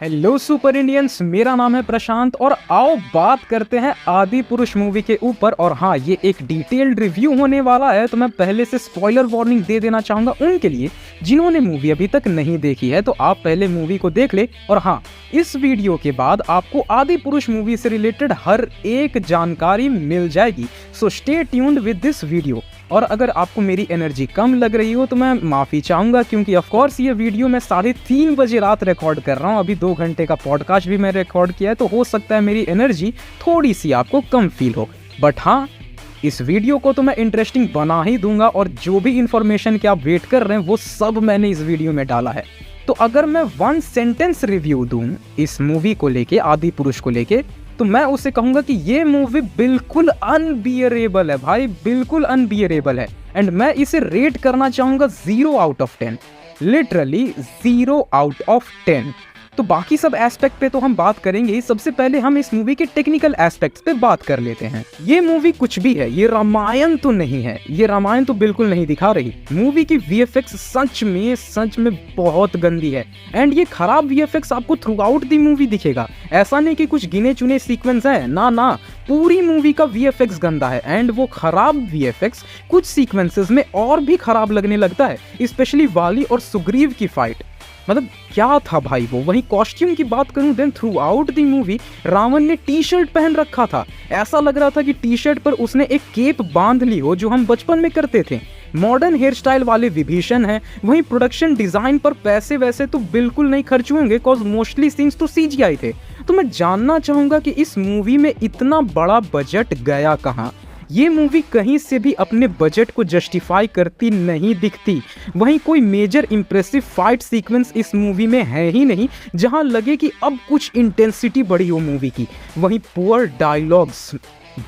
Hello super Indians, मेरा नाम है प्रशांत और आओ बात करते हैं आदि पुरुष मूवी के ऊपर। और हाँ, ये एक डिटेल्ड रिव्यू होने वाला है, तो मैं पहले से स्पॉइलर वार्निंग दे देना चाहूँगा उनके लिए जिन्होंने मूवी अभी तक नहीं देखी है। तो आप पहले मूवी को देख ले। और हाँ, इस वीडियो के बाद आपको आदि पुरुष मूवी से रिलेटेड हर एक जानकारी मिल जाएगी। So stay tuned with this video. और अगर आपको मेरी एनर्जी कम लग रही हो तो मैं माफ़ी चाहूँगा, क्योंकि ऑफ कोर्स ये वीडियो मैं 3:30 बजे रात रिकॉर्ड कर रहा हूँ। अभी 2 घंटे का पॉडकास्ट भी मैं रिकॉर्ड किया है, तो हो सकता है मेरी एनर्जी थोड़ी सी आपको कम फील हो। बट हाँ, इस वीडियो को तो मैं इंटरेस्टिंग बना ही दूंगा, और जो भी इंफॉर्मेशन के आप वेट कर रहे हैं वो सब मैंने इस वीडियो में डाला है। तो अगर मैं 1 सेंटेंस रिव्यू दूं इस मूवी को लेके, आदि पुरुष को लेके, तो मैं उसे कहूंगा कि ये मूवी बिल्कुल अनबियरेबल है भाई, बिल्कुल अनबियरेबल है। एंड मैं इसे रेट करना चाहूंगा 0 out of 10, literally 0 out of 10। तो बाकी सब एस्पेक्ट पे तो हम बात करेंगे। सबसे पहले हम इस मूवी के टेक्निकल एस्पेक्ट्स पे बात कर लेते हैं। ये मूवी कुछ भी है, ये रामायण तो नहीं है, ये रामायण तो बिल्कुल नहीं दिखा रही। मूवी की वीएफएक्स सच में बहुत गंदी है। एंड ये खराब वीएफएक्स आपको थ्रू आउट दी मूवी दिखेगा। ऐसा नहीं कि कुछ गिने चुने सीक्वेंस है, ना, पूरी मूवी का वीएफएक्स गंदा है। एंड वो खराब वीएफएक्स कुछ सीक्वेंसेस में और भी खराब लगने लगता है, स्पेशली वाली और सुग्रीव की फाइट। मतलब क्या था भाई वो। वहीं कॉस्ट्यूम की बात करूं, then throughout the movie Ravan ने टी शर्ट पहन रखा था। ऐसा लग रहा था कि टी शर्ट पर उसने एक केप बांध ली हो, जो हम बचपन में करते थे। मॉडर्न हेयर स्टाइल वाले विभीषण हैं। वहीं प्रोडक्शन डिजाइन पर पैसे वैसे तो बिल्कुल नहीं खर्च होंगे, कॉज मोस्टली सीन्स तो सीजीआई थे। तो मैं जानना चाहूंगा कि इस मूवी में इतना बड़ा बजट गया कहाँ। ये मूवी कहीं से भी अपने बजट को जस्टिफाई करती नहीं दिखती। वहीं कोई मेजर इंप्रेसिव फाइट सीक्वेंस इस मूवी में है ही नहीं, जहां लगे कि अब कुछ इंटेंसिटी बढ़ी हो मूवी की। वहीं पुअर डायलॉग्स,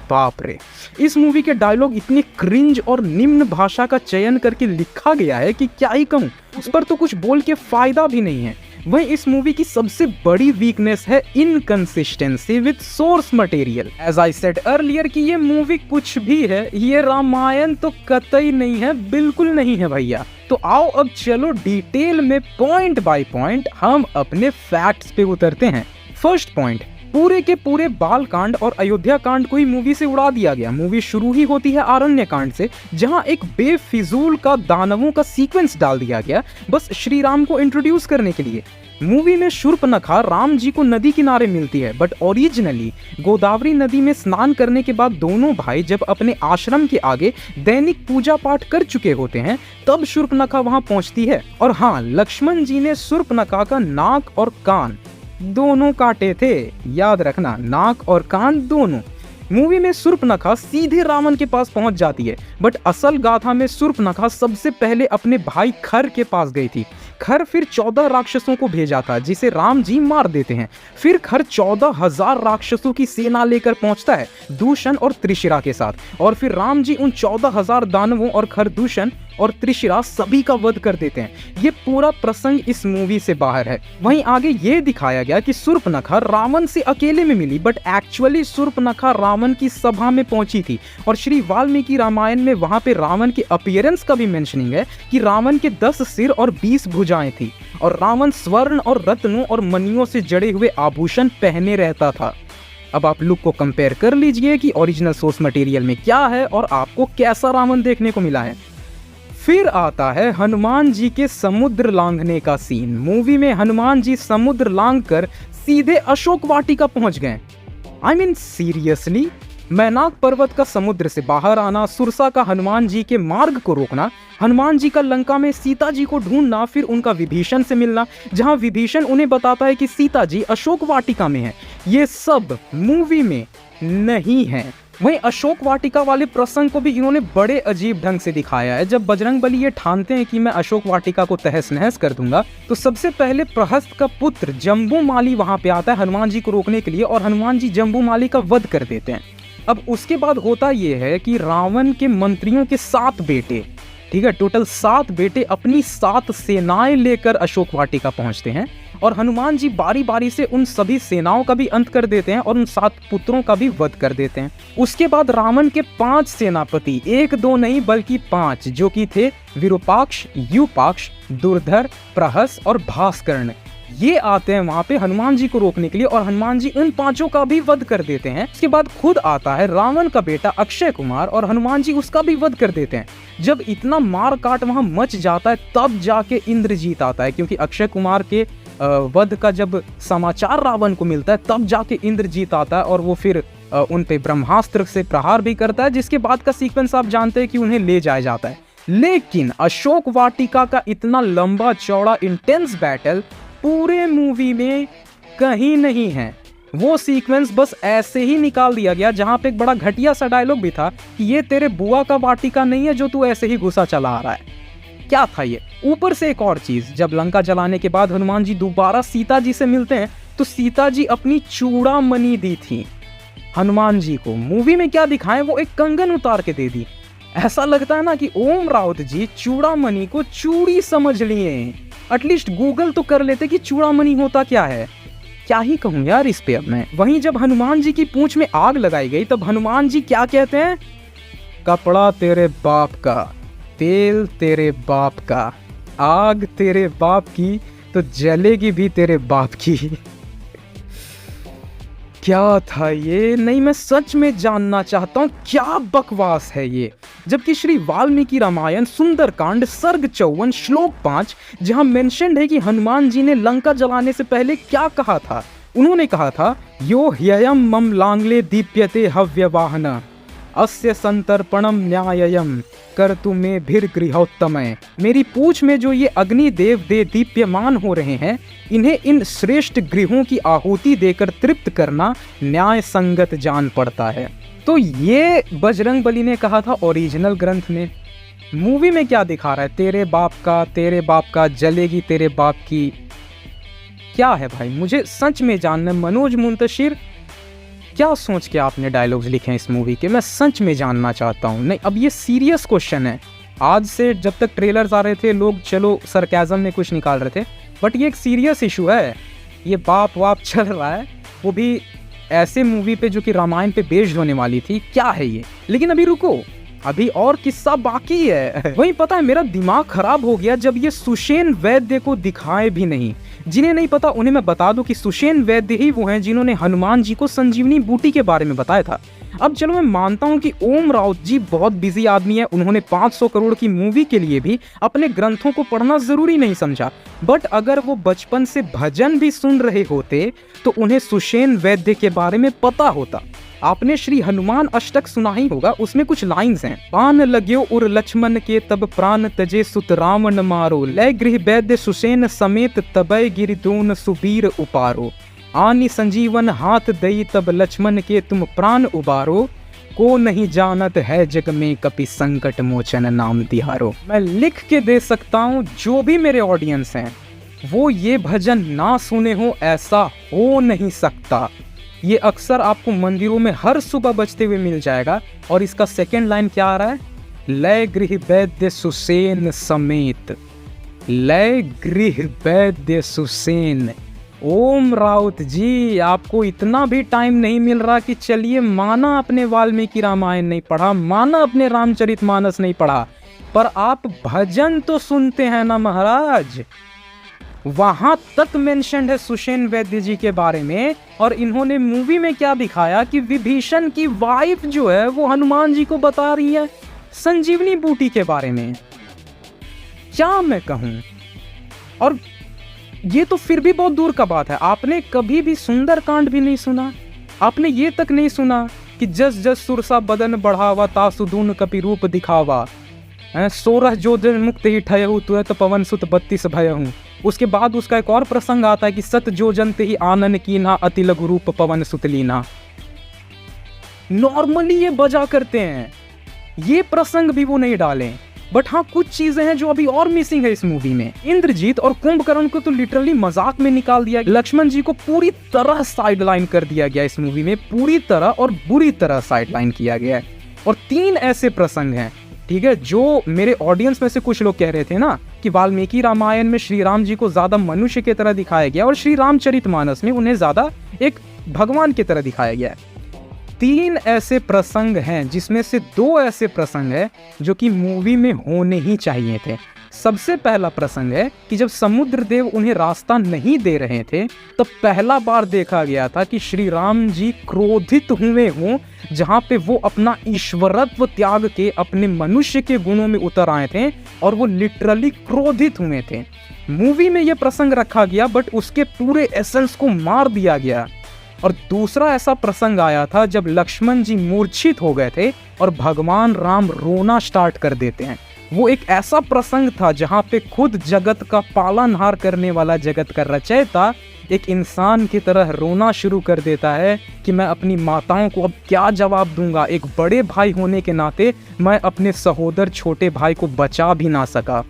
बाप रे, इस मूवी के डायलॉग इतने क्रिंज और निम्न भाषा का चयन करके लिखा गया है कि क्या ही कहूँ। उस पर तो कुछ बोल के फायदा भी नहीं है। वहीं इस मूवी की सबसे बड़ी वीकनेस है inconsistency with source material. As I said earlier कि ये मूवी कुछ भी है, ये रामायण तो कतई नहीं है, बिल्कुल नहीं है भैया। तो आओ अब चलो डिटेल में पॉइंट बाय पॉइंट हम अपने फैक्ट्स पे उतरते हैं। फर्स्ट पॉइंट, पूरे के पूरे बाल कांड और अयोध्या कांड को ही मूवी से उड़ा दिया गया। मूवी शुरू ही होती है आरण्य कांड से, जहां एक बेफिजूल का दानवों का सीक्वेंस डाल दिया गया, बस श्री राम को इंट्रोड्यूस करने के लिए। मूवी में शूर्पणखा राम जी को नदी किनारे मिलती है, बट ओरिजिनली गोदावरी नदी में स्नान करने के बाद दोनों भाई जब अपने आश्रम के आगे दैनिक पूजा पाठ कर चुके होते हैं, तब शूर्पणखा वहां पहुंचती है। और हाँ, लक्ष्मण जी ने शूर्पणखा का नाक और कान दोनों काटे थे, याद रखना, नाक और कान दोनों। मूवी में शूर्पणखा सीधे रावण के पास पहुंच जाती है, बट असल गाथा में शूर्पणखा सबसे पहले अपने भाई खर के पास गई थी। खर फिर 14 राक्षसों को भेजा था, जिसे राम जी मार देते हैं। फिर खर 14,000 राक्षसों की सेना लेकर पहुंचता है दूषण और त्रिशिरा के साथ, और फिर राम जी उन 14,000 दानवों और खर, दूषण और त्रिशिरा सभी का वध कर देते हैं। ये पूरा प्रसंग इस मूवी से बाहर है। वहीं आगे ये दिखाया गया कि शूर्पणखा रावण से अकेले में मिली, बट एक्चुअली शूर्पणखा रावण की सभा में पहुंची थी। और श्री वाल्मीकि रामायण में वहां पे रावण के अपीयरेंस का भी मेंशनिंग है कि रावण के 10 सिर और 20 भुजाएं थी, और रावण स्वर्ण और रत्नों और मणियों से जड़े हुए आभूषण पहने रहता था। अब आप लुक को कंपेयर कर लीजिए कि ओरिजिनल सोर्स मटेरियल में क्या है और आपको कैसा रावण देखने को मिला है। फिर आता है हनुमान जी के समुद्र लांघने का सीन। मूवी में हनुमान जी समुद्र लांघ कर सीधे अशोक वाटिका पहुंच गए। आई मीन सीरियसली, मैनाक पर्वत का समुद्र से बाहर आना, सुरसा का हनुमान जी के मार्ग को रोकना, हनुमान जी का लंका में सीता जी को ढूंढना, फिर उनका विभीषण से मिलना, जहां विभीषण उन्हें बताता है कि सीता जी अशोक वाटिका में है, ये सब मूवी में नहीं है। वहीं अशोक वाटिका वाले प्रसंग को भी इन्होंने बड़े अजीब ढंग से दिखाया है। जब बजरंगबली ये ठानते हैं कि मैं अशोक वाटिका को तहस नहस कर दूंगा, तो सबसे पहले प्रहस्त का पुत्र जम्बूमाली वहां पे आता है हनुमान जी को रोकने के लिए, और हनुमान जी जम्बूमाली का वध कर देते हैं। अब उसके बाद होता यह है कि रावण के मंत्रियों के 7 बेटे, ठीक है, टोटल 7 बेटे अपनी 7 सेनाएं लेकर अशोक वाटिका पहुंचते हैं, और हनुमान जी बारी बारी से उन सभी सेनाओं का भी अंत कर देते हैं और उन 7 पुत्रों का भी वध कर देते हैं। उसके बाद रावण के 5 सेनापति, 1-2 नहीं बल्कि 5, जो कि थे विरूपाक्ष, यूपाक्ष, दुर्धर, प्रहस और भास्कर्ण, ये आते हैं वहां पे हनुमान जी को रोकने के लिए और हनुमान जी उन पांचों का भी वध कर देते हैं। उसके बाद खुद आता है रावण का बेटा अक्षय कुमार और हनुमान जी उसका भी वध कर देते हैं। जब इतना मार काट वहां मच जाता है तब जाके इंद्रजीत आता है, क्योंकि अक्षय कुमार के वध का जब समाचार रावण को मिलता है तब जाके इंद्रजीत आता है और वो फिर उन पे ब्रह्मास्त्र से प्रहार भी करता है, जिसके बाद का सीक्वेंस आप जानते हैं कि उन्हें ले जाया जाता है। लेकिन अशोक वाटिका का इतना लंबा चौड़ा इंटेंस बैटल पूरे मूवी में कहीं नहीं है। वो सीक्वेंस बस ऐसे ही निकाल दिया गया, जहां पे एक बड़ा घटिया सा डायलॉग भी था कि ये तेरे बुआ का वाटिका नहीं है जो तू ऐसे ही घुसा चला आ रहा है। क्या था ये? ऊपर से एक और चीज, जब लंका जलाने के बाद हनुमान जी दोबारा सीता जी से मिलते हैं तो सीता जी अपनी चूड़ामणि दी थी हनुमान जी को। मूवी में क्या दिखाएं, वो एक कंगन उतार के दे दी। ऐसा लगता है ना कि ओम राउत जी चूड़ामणि को चूड़ी समझ लिए। एटलीस्ट गूगल तो कर लेते कि चूड़ामणि होता क्या है। क्या ही कहूँ यार इस पे अब मैं। वहीं जब हनुमान जी की पूंछ में आग लगाई गई तब हनुमान जी क्या कहते हैं? कपड़ा तेरे बाप का, तेल तेरे बाप का, आग तेरे बाप की तो जलेगी भी तेरे बाप की। क्या था ये? नहीं, मैं सच में जानना चाहता हूँ क्या बकवास है ये। जबकि श्री वाल्मीकि रामायण सुंदरकांड सर्ग 54 श्लोक 5 जहाँ मेंशन्ड है कि हनुमान जी ने लंका जलाने से पहले क्या कहा था। उन्होंने कहा था यो ह्ययम मम लांगले दीप्यते हव्यवाहन अस्य संतर्पणम न्याययम कर्तु में भीर्गृहोत्तमय। मेरी पूछ में जो ये अग्नि देव दे दीप्यमान हो रहे हैं, इन्हें इन श्रेष्ठ गृहों की आहुति देकर तृप्त करना न्याय संगत जान पड़ता है। तो ये बजरंग बली ने कहा था ओरिजिनल ग्रंथ में। मूवी में क्या दिखा रहा है? तेरे बाप का जलेगी तेरे बाप की। क्या है भाई, मुझे सच में जानना। मनोज मुंतशिर, क्या सोच के आपने डायलॉग्स लिखे हैं इस मूवी के? मैं सच में जानना चाहता हूँ। नहीं, अब ये सीरियस क्वेश्चन है। आज से जब तक ट्रेलर्स आ रहे थे लोग चलो सरकाज़म में कुछ निकाल रहे थे, बट ये एक सीरियस इशू है। ये बाप वाप चल रहा है, वो भी ऐसे मूवी पे जो कि रामायण पे बेस्ड होने वाली थी। क्या है ये? लेकिन अभी रुको, अभी और किस्सा बाकी है। वहीं पता है मेरा दिमाग खराब हो गया जब ये सुषेण वैद्य को दिखाए भी नहीं। जिन्हें नहीं पता उन्हें मैं बता दूं कि सुषेण वैद्य ही वो हैं जिन्होंने हनुमान जी को संजीवनी बूटी के बारे में बताया था। अब चलो मैं मानता हूं कि ओम राउत जी बहुत बिजी आदमी है, उन्होंने 500 करोड़ की मूवी के लिए भी अपने ग्रंथों को पढ़ना जरूरी नहीं समझा। बट अगर वो बचपन से भजन भी सुन रहे होते तो उन्हें सुषेण वैद्य के बारे में पता होता। आपने श्री हनुमान अष्टक सुना ही होगा, उसमें कुछ लाइंस हैं। पान लग्यो उर लक्ष्मण के तब प्राण तजे सुत रावण मारो, लय गृह वैद्य सुषेण समेत तबय गिरिदोन सुबीर उपारो, आनी संजीवन हाथ दई तब लक्ष्मण के तुम प्राण उबारो, को नहीं जानत है जग में कपि संकट मोचन नाम तिहारो। मैं लिख के दे सकता हूँ, जो भी मेरे ऑडियंस हैं वो ये भजन ना सुने हो ऐसा हो नहीं सकता। ये अक्सर आपको मंदिरों में हर सुबह बजते हुए मिल जाएगा। और इसका सेकेंड लाइन क्या आ रहा है? लय गृह वैद्य सुषेण समेत, लय गृह वैद्य सुषेण। ओम राउत जी, आपको इतना भी टाइम नहीं मिल रहा कि चलिए माना अपने वाल्मीकि रामायण नहीं पढ़ा, माना अपने रामचरितमानस नहीं पढ़ा, पर आप भजन तो सुनते हैं ना महाराज। वहां तक मेंशन है सुषेण वैद्य जी के बारे में। और इन्होंने मूवी में क्या दिखाया कि विभीषण की वाइफ जो है वो हनुमान जी को बता रही है संजीवनी बूटी के बारे में। क्या मैं कहूं। और ये तो फिर भी बहुत दूर का बात है। आपने कभी भी सुंदरकांड भी नहीं सुना। आपने ये तक नहीं सुना कि जस जस सुरसा बदन बढ़ावा तासु दून कपि रूप दिखावा, 16 जोजन मुक्त ही ठयहु तुरत पवन सुत 32 भयहु। उसके बाद उसका एक और प्रसंग आता है कि सत जोजन ते ही आनन कीना अति लघु रूप पवन सुत लीना। नॉर्मली ये बजा करते हैं, ये प्रसंग भी वो नहीं डालें। बट हाँ, कुछ चीजें हैं जो अभी और मिसिंग है इस मूवी में। इंद्रजीत और कुंभकर्ण को तो लिटरली मजाक में निकाल दिया। लक्ष्मण जी को पूरी तरह साइडलाइन कर दिया गया इस मूवी में, पूरी तरह और बुरी तरह साइडलाइन किया गया है। और 3 ऐसे प्रसंग हैं, ठीक है, जो मेरे ऑडियंस में से कुछ लोग कह रहे थे ना कि वाल्मीकि रामायण में श्री राम जी को ज्यादा मनुष्य की तरह दिखाया गया और श्री रामचरितमानस में उन्हें ज्यादा एक भगवान की तरह दिखाया गया है। 3 ऐसे प्रसंग हैं जिसमें से 2 ऐसे प्रसंग हैं जो कि मूवी में होने ही चाहिए थे। सबसे पहला प्रसंग है कि जब समुद्र देव उन्हें रास्ता नहीं दे रहे थे तब पहला बार देखा गया था कि श्री राम जी क्रोधित हुए हों, जहाँ पे वो अपना ईश्वरत्व त्याग के अपने मनुष्य के गुणों में उतर आए थे और वो लिटरली क्रोधित हुए थे। मूवी में ये प्रसंग रखा गया बट उसके पूरे एसेंस को मार दिया गया। और दूसरा ऐसा प्रसंग आया था जब लक्ष्मण जी मूर्छित हो गए थे और भगवान राम रोना स्टार्ट कर देते हैं। वो एक ऐसा प्रसंग था जहाँ पे खुद जगत का पालनहार करने वाला जगत का रचयिता एक इंसान की तरह रोना शुरू कर देता है कि मैं अपनी माताओं को अब क्या जवाब दूंगा। एक बड़े भाई होने के नाते मैं अपने सहोदर छोटे भाई को बचा भी ना सका।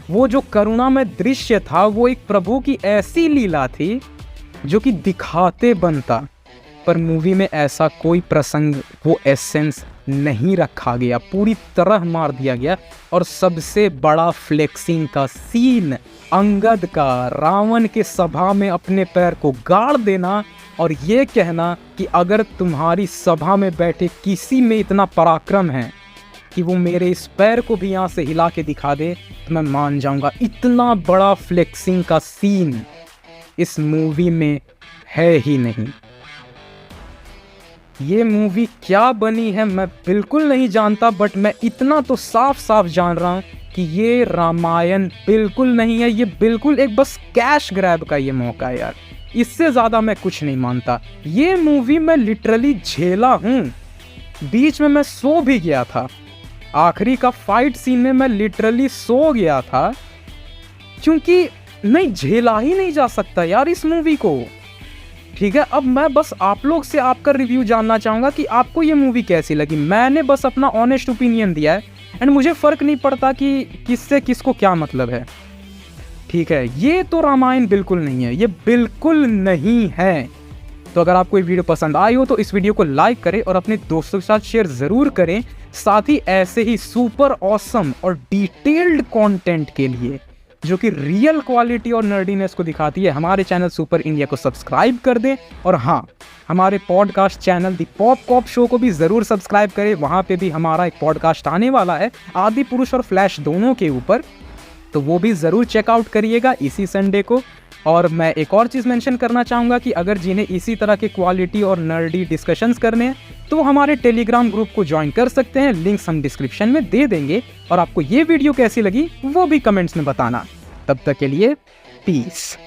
वो जो करुणामय दृश्य था वो एक प्रभु की ऐसी लीला थी जो कि दिखाते बनता, पर मूवी में ऐसा कोई प्रसंग वो एसेंस नहीं रखा गया, पूरी तरह मार दिया गया। और सबसे बड़ा फ्लेक्सिंग का सीन अंगद का रावण के सभा में अपने पैर को गाड़ देना और ये कहना कि अगर तुम्हारी सभा में बैठे किसी में इतना पराक्रम है कि वो मेरे इस पैर को भी यहाँ से हिला के दिखा दे तो मैं मान जाऊंगा। इतना बड़ा फ्लेक्सिंग का सीन इस मूवी में है ही नहीं। ये मूवी क्या बनी है मैं बिल्कुल नहीं जानता, बट मैं इतना तो साफ साफ जान रहा हूँ कि ये रामायण बिल्कुल नहीं है। ये बिल्कुल एक बस कैश ग्रैब का ये मौका है यार, इससे ज़्यादा मैं कुछ नहीं मानता। ये मूवी मैं लिटरली झेला हूँ, बीच में मैं सो भी गया था। आखिरी का फाइट सीन में मैं लिटरली सो गया था क्योंकि नहीं झेला ही नहीं जा सकता यार इस मूवी को। ठीक है, अब मैं बस आप लोग से आपका रिव्यू जानना चाहूँगा कि आपको ये मूवी कैसी लगी। मैंने बस अपना ऑनेस्ट ओपिनियन दिया है एंड मुझे फ़र्क नहीं पड़ता कि किससे किसको क्या मतलब है। ठीक है, ये तो रामायण बिल्कुल नहीं है, ये बिल्कुल नहीं है। तो अगर आपको ये वीडियो पसंद आई हो तो इस वीडियो को लाइक करें और अपने दोस्तों के साथ शेयर ज़रूर करें। साथ ही ऐसे ही सुपर ऑसम और डिटेल्ड कंटेंट के लिए जो कि रियल क्वालिटी और नर्डीनेस को दिखाती है, हमारे चैनल सुपर इंडिया को सब्सक्राइब कर दें। और हाँ, हमारे पॉडकास्ट चैनल दी पॉप कॉप शो को भी ज़रूर सब्सक्राइब करें। वहाँ पे भी हमारा एक पॉडकास्ट आने वाला है आदि पुरुष और फ्लैश दोनों के ऊपर, तो वो भी ज़रूर चेकआउट करिएगा इसी संडे को। और मैं एक और चीज़ मेंशन करना चाहूँगा कि अगर जिन्हें इसी तरह के क्वालिटी और नर्डी डिस्कशंस करने हैं तो हमारे टेलीग्राम ग्रुप को ज्वाइन कर सकते हैं, लिंक्स हम डिस्क्रिप्शन में दे देंगे। और आपको ये वीडियो कैसी लगी वो भी कमेंट्स में बताना। तब तक के लिए पीस।